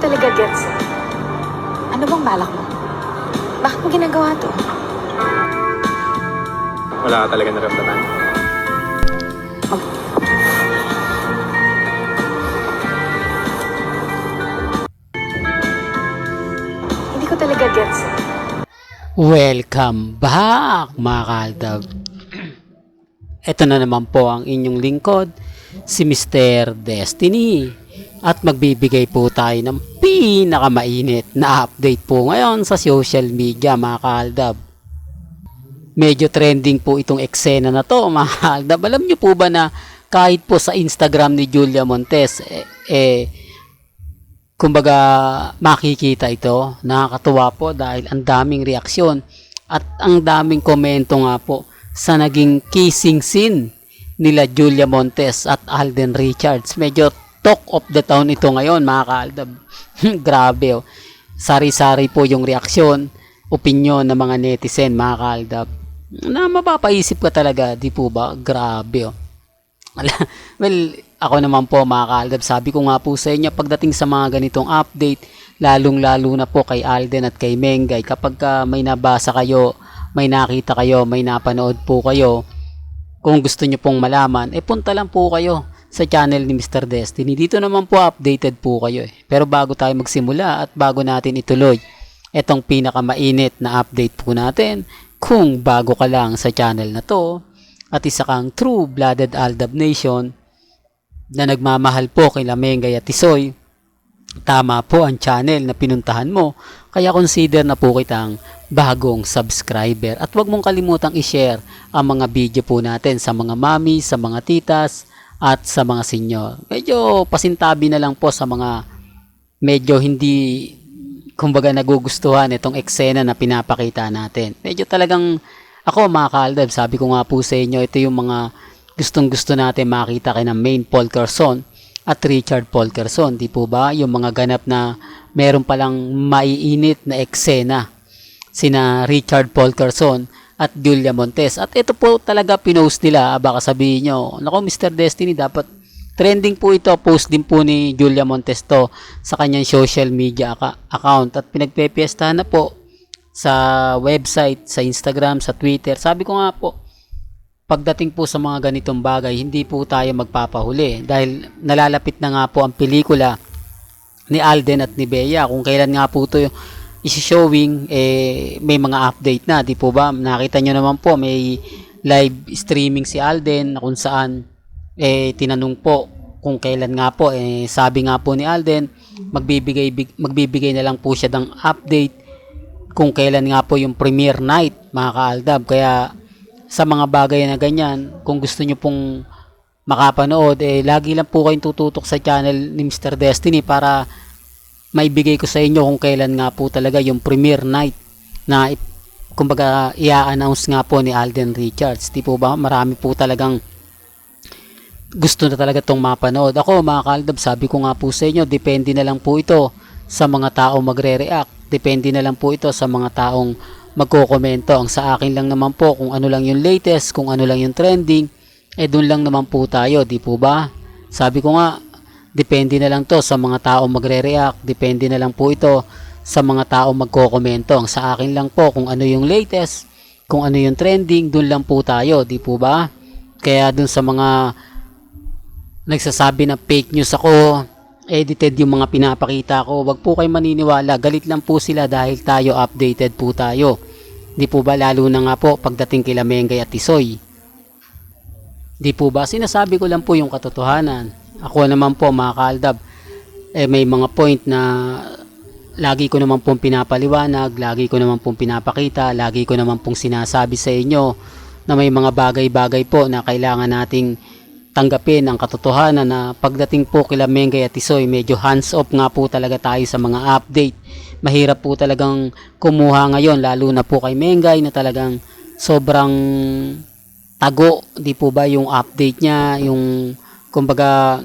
talaga gets. Ano bang balak mo? Bakit mo ginagawa to? Wala ka talaga naramdaman. Hindi ko talaga gets. Welcome back mga kaaldab. Ito na naman po ang inyong lingkod, si Mr. Destiny. At magbibigay po tayo ng pinakamainit na update po ngayon sa social media mga kaaldab. Medyo trending po itong eksena na to mga kaaldab. Alam nyo po ba na kahit po sa Instagram ni Julia Montes kumbaga makikita ito, nakakatuwa po dahil ang daming reaksyon at ang daming komento nga po sa naging kissing scene nila Julia Montes at Alden Richards. Medyo talk of the town ito ngayon mga kaaldab. Grabe oh. Sari-sari po yung reaksyon, opinyon ng mga netizen mga kaaldab. Na mapapaisip ka talaga, di po ba? Grabe oh. Well, ako naman po mga kaaldab, sabi ko nga po sa inyo pagdating sa mga ganitong update, lalong-lalo na po kay Alden at kay Mengay, kapag may nabasa kayo, may nakita kayo, may napanood po kayo, kung gusto nyo pong malaman, punta lang po kayo sa channel ni Mr. Destiny. Dito naman po updated po kayo Pero bago tayo magsimula at bago natin ituloy itong pinakamainit na update po natin, kung bago ka lang sa channel na to at isa kang true-blooded Aldab Nation na nagmamahal po kay Mengay at Tisoy, tama po ang channel na pinuntahan mo, kaya consider na po kitang bagong subscriber at huwag mong kalimutang i-share ang mga video po natin sa mga mami, sa mga titas at sa mga senior. Medyo pasintabi na lang po sa mga medyo hindi kumbaga nagugustuhan itong eksena na pinapakita natin. Medyo talagang ako mga kaaldab, sabi ko nga po sa inyo, ito yung mga gustong gusto natin makita kay na Maine Paul Carson at Richard Paul Carson. Di po ba? Yung mga ganap na meron palang maiinit na eksena sina Richard Paul Carson at Julia Montes. At ito po talaga pinost nila. Baka sabihin nyo, naku Mr. Destiny, dapat trending po ito. Post din po ni Julia Montes to sa kanyang social media account. At pinagpepiestahan na po sa website, sa Instagram, sa Twitter. Sabi ko nga po, pagdating po sa mga ganitong bagay, hindi po tayo magpapahuli. Dahil nalalapit na nga po ang pelikula ni Alden at ni Bea. Kung kailan nga po ito isi-showing, may mga update na, di po ba? Nakita nyo naman po, may live streaming si Alden na kung saan tinanong po kung kailan nga po. Sabi nga po ni Alden, magbibigay na lang po siya ng update kung kailan nga po yung premiere night mga kaaldab. Kaya sa mga bagay na ganyan, kung gusto nyo pong makapanood, lagi lang po kayong tututok sa channel ni Mr. Destiny para maibigay ko sa inyo kung kailan nga po talaga yung premiere night na kumbaga i-announce nga po ni Alden Richards. Di po ba? Marami po talagang gusto na talaga itong mapanood. Ako mga kaaldab, sabi ko nga po sa inyo, depende na lang po ito sa mga taong magre-react. Depende na lang po ito sa mga taong magkokomento. Ang sa akin lang naman po, kung ano lang yung latest, kung ano lang yung trending, doon lang naman po tayo, di po ba? Sabi ko nga, depende na lang to sa mga taong magre-react, depende na lang po ito sa mga taong magkokomento. Ang sa akin lang po, kung ano yung latest, kung ano yung trending, doon lang po tayo, di po ba? Kaya doon sa mga nagsasabi na fake news ako, edited yung mga pinapakita ko, wag po kayo maniniwala, galit lang po sila dahil tayo updated po tayo. Di po ba? Lalo na nga po pagdating kila Mengay at Tisoy. Di po ba? Sinasabi ko lang po yung katotohanan. Ako naman po mga kaaldab, may mga point na lagi ko naman pong pinapaliwanag, lagi ko naman pong pinapakita, lagi ko naman pong sinasabi sa inyo na may mga bagay-bagay po na kailangan nating tanggapin ang katotohanan na pagdating po kila Mengay at Tisoy, medyo hands off nga po talaga tayo sa mga update. Mahirap po talagang kumuha ngayon, lalo na po kay Mengay na talagang sobrang tago, di po ba, yung update niya, yung kumbaga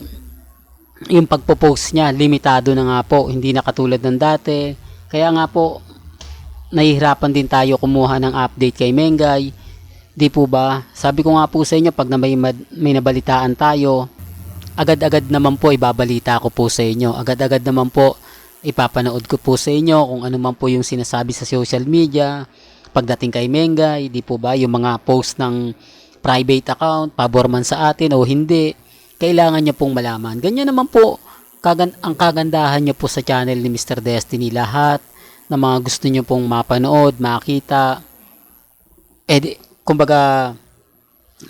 yung pagpo-post niya limitado na nga po, hindi na katulad ng dati. Kaya nga po nahihirapan din tayo kumuha ng update kay Mengay, di po ba? Sabi ko nga po sa inyo, pag may nabalitaan tayo, agad-agad naman po ibabalita ko po sa inyo, agad-agad naman po ipapanood ko po sa inyo kung ano man po yung sinasabi sa social media pagdating kay Mengay, di po ba, yung mga post ng private account, pabor man sa atin o hindi, kailangan nyo pong malaman. Ganyan naman po ang kagandahan nyo po sa channel ni Mr. Destiny. Lahat na mga gusto nyo pong mapanood, makita, kumbaga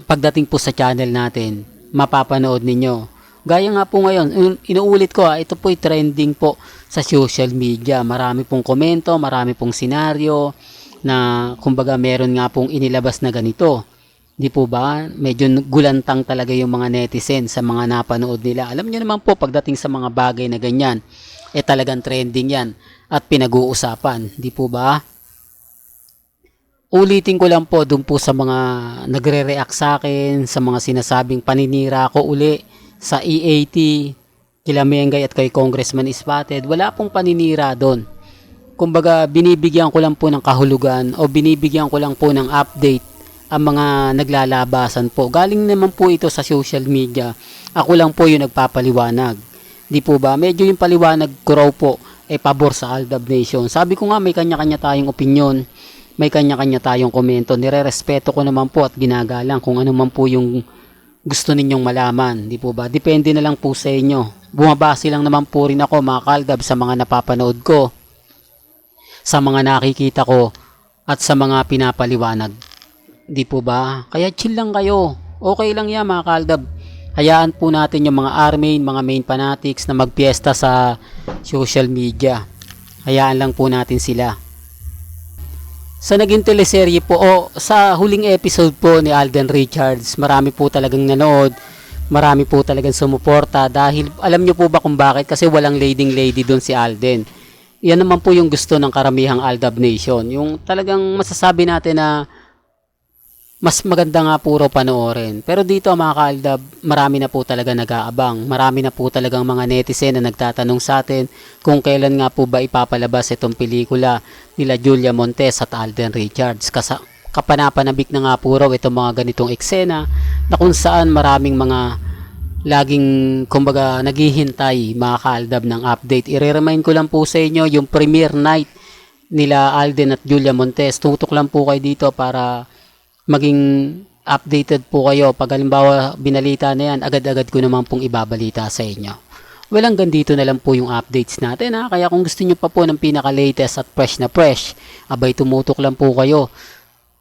pagdating po sa channel natin, mapapanood ninyo. Gaya nga po ngayon, inuulit ko ito po ay trending po sa social media. Marami pong komento, marami pong senaryo na kumbaga meron nga pong inilabas na ganito. Di po ba? Medyo gulantang talaga yung mga netizen sa mga napanood nila. Alam niyo naman po pagdating sa mga bagay na ganyan, talagang trending yan at pinag-uusapan. Di po ba? Ulitin ko lang po dun po sa mga nagre-react sa akin, sa mga sinasabing paninira ko uli sa EAT, kila Mengay at kay Congressman Spotted. Wala pong paninira doon. Kumbaga binibigyan ko lang po ng kahulugan o binibigyan ko lang po ng update ang mga naglalabasan po. Galing naman po ito sa social media. Ako lang po yung nagpapaliwanag. Di po ba? Medyo yung paliwanag ko raw po pabor sa Aldab Nation. Sabi ko nga may kanya-kanya tayong opinion. May kanya-kanya tayong komento. Nirerespeto ko naman po at ginagalang kung ano man po yung gusto ninyong malaman, di po ba? Depende na lang po sa inyo. Bumabase lang naman po rin ako mga kaaldab sa mga napapanood ko, sa mga nakikita ko, at sa mga pinapaliwanag. Di po ba? Kaya chill lang kayo. Okay lang yan mga kaaldab. Hayaan po natin yung mga armain, mga main fanatics na magpiesta sa social media. Hayaan lang po natin sila. Sa naging teleserye po sa huling episode po ni Alden Richards, marami po talagang nanood, marami po talagang sumuporta dahil alam nyo po ba kung bakit? Kasi walang leading lady doon si Alden. Yan naman po yung gusto ng karamihang Aldab Nation. Yung talagang masasabi natin na mas maganda nga puro panoorin. Pero dito mga kaaldab, marami na po talaga nag-aabang. Marami na po talagang mga netizen na nagtatanong sa atin kung kailan nga po ba ipapalabas itong pelikula nila Julia Montes at Alden Richards. Kapanapanabik na nga po raw itong mga ganitong eksena na kung saan maraming mga laging kumbaga naghihintay mga kaaldab ng update. I-remind ko lang po sa inyo yung premiere night nila Alden at Julia Montes. Tutok lang po kayo dito para maging updated po kayo. Pag halimbawa binalita na yan, agad-agad ko naman pong ibabalita sa inyo. Well, hanggang dito na lang po yung updates natin Kaya kung gusto nyo pa po ng pinaka-latest at fresh na fresh, abay tumutok lang po kayo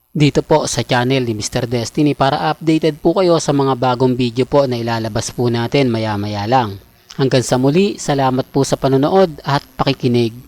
dito po sa channel ni Mr. Destiny para updated po kayo sa mga bagong video po na ilalabas po natin maya-maya lang. Hanggang sa muli, salamat po sa panonood at pakikinig.